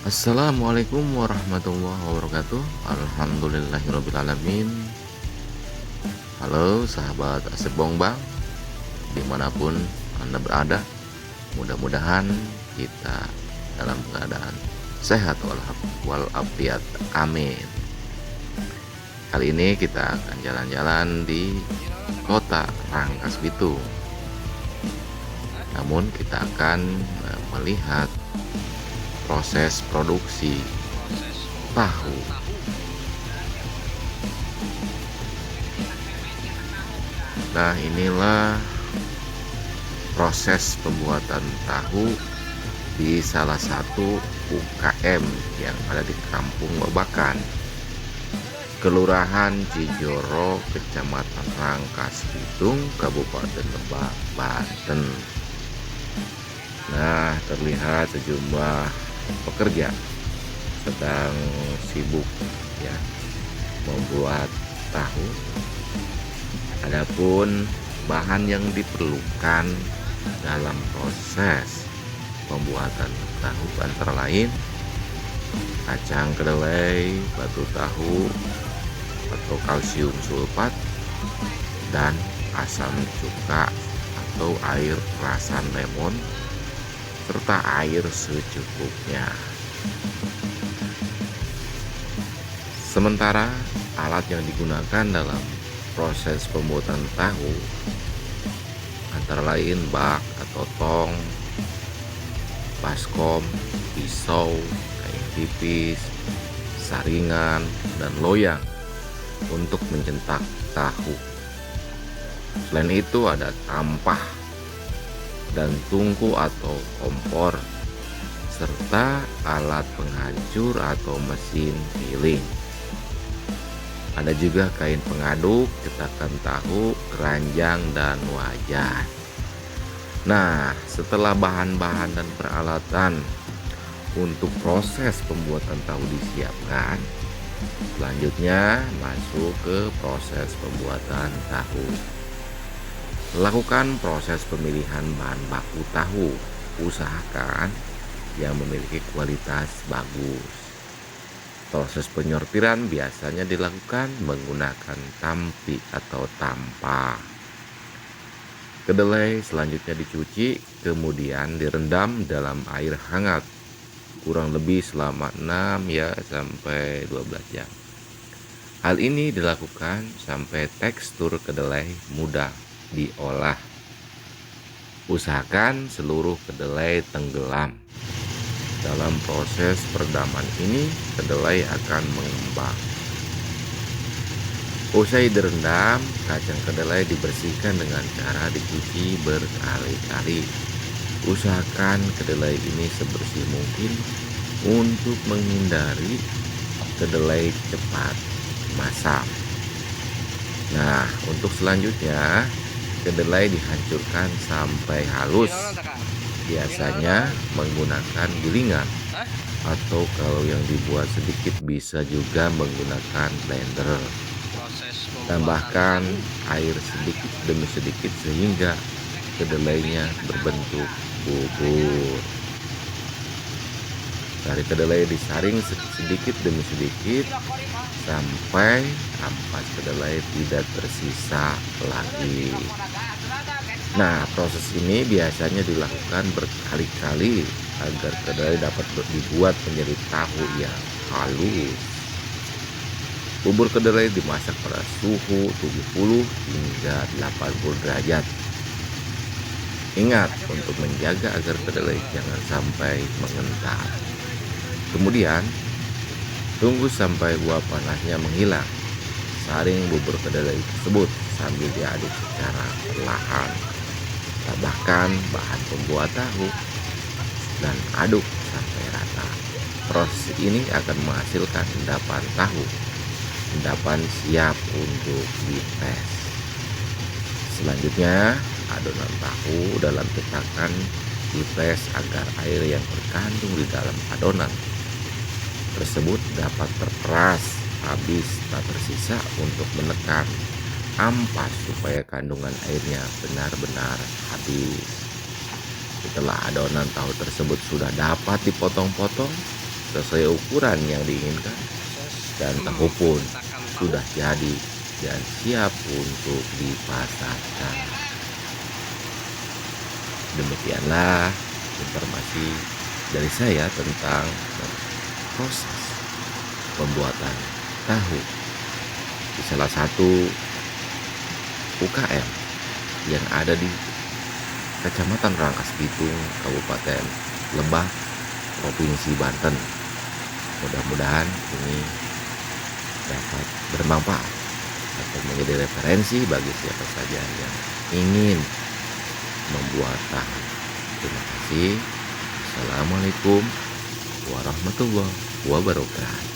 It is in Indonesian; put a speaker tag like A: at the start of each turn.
A: Assalamualaikum warahmatullahi wabarakatuh. Alhamdulillahirrabbilalamin. Halo sahabat Asep Bongbang, dimanapun Anda berada, mudah-mudahan kita dalam keadaan sehat walafiat. Amin. Kali ini kita akan jalan-jalan di kota Rangkas Bitung. Namun kita akan melihat proses produksi tahu. Nah, inilah proses pembuatan tahu di salah satu UKM yang ada di Kampung Babakan, Kelurahan Cijoro, Kecamatan Rangkas Bitung, Kabupaten Lebak, Banten. Nah, terlihat sejumlah pekerja sedang sibuk ya membuat tahu. Adapun bahan yang diperlukan dalam proses pembuatan tahu antara lain kacang kedelai, batu tahu atau kalsium sulfat, dan asam cuka atau air perasan lemon, serta air secukupnya. Sementara alat yang digunakan dalam proses pembuatan tahu antara lain bak atau tong, baskom, pisau, kain tipis, saringan, dan loyang untuk mencetak tahu. Selain itu ada tampah dan tungku atau kompor, serta alat penghancur atau mesin giling. Ada juga kain pengaduk, cetakan tahu, keranjang, dan wajan. Nah, setelah bahan-bahan dan peralatan untuk proses pembuatan tahu disiapkan, selanjutnya masuk ke proses pembuatan tahu. Lakukan proses pemilihan bahan baku tahu. Usahakan yang memiliki kualitas bagus. Proses penyortiran biasanya dilakukan menggunakan tampi atau tampah. Kedelai selanjutnya dicuci, kemudian direndam dalam air hangat kurang lebih selama 6 sampai 12 jam. Hal ini dilakukan sampai tekstur kedelai mudah diolah. Usahakan seluruh kedelai tenggelam. Dalam proses peredaman ini, kedelai akan mengembang. Usai direndam, kacang kedelai dibersihkan dengan cara dicuci berkali-kali. Usahakan kedelai ini sebersih mungkin untuk menghindari kedelai cepat masam. Nah, untuk selanjutnya, kedelai dihancurkan sampai halus. Biasanya menggunakan gilingan, atau kalau yang dibuat sedikit bisa juga menggunakan blender. Tambahkan air sedikit demi sedikit sehingga kedelainya berbentuk bubur. Dari kedelai disaring sedikit demi sedikit sampai ampas kedelai tidak tersisa lagi. Nah, proses ini biasanya dilakukan berkali-kali agar kedelai dapat dibuat menjadi tahu yang halus. Bubur kedelai dimasak pada suhu 70 hingga 80 derajat. Ingat untuk menjaga agar kedelai jangan sampai mengental. Kemudian, tunggu sampai uap panasnya menghilang. Saring bubur kedelai tersebut sambil diaduk secara perlahan. Tambahkan bahan pembuat tahu dan aduk sampai rata. Proses ini akan menghasilkan endapan tahu. Endapan siap untuk dites. Selanjutnya, adonan tahu dalam cetakan dites agar air yang terkandung di dalam adonan tersebut dapat terperas habis tak tersisa untuk menekan ampas supaya kandungan airnya benar-benar habis. Setelah adonan tahu tersebut sudah dapat dipotong-potong, sesuai ukuran yang diinginkan, dan tahu pun sudah jadi dan siap untuk dipasarkan. Demikianlah informasi dari saya tentang proses pembuatan tahu di salah satu UKM yang ada di Kecamatan Rangkas Bitung, Kabupaten Lebak, Provinsi Banten. Mudah-mudahan ini dapat bermanfaat atau menjadi referensi bagi siapa saja yang ingin membuat tahu. Terima kasih. Assalamualaikum warahmatullahi wabarakatuh.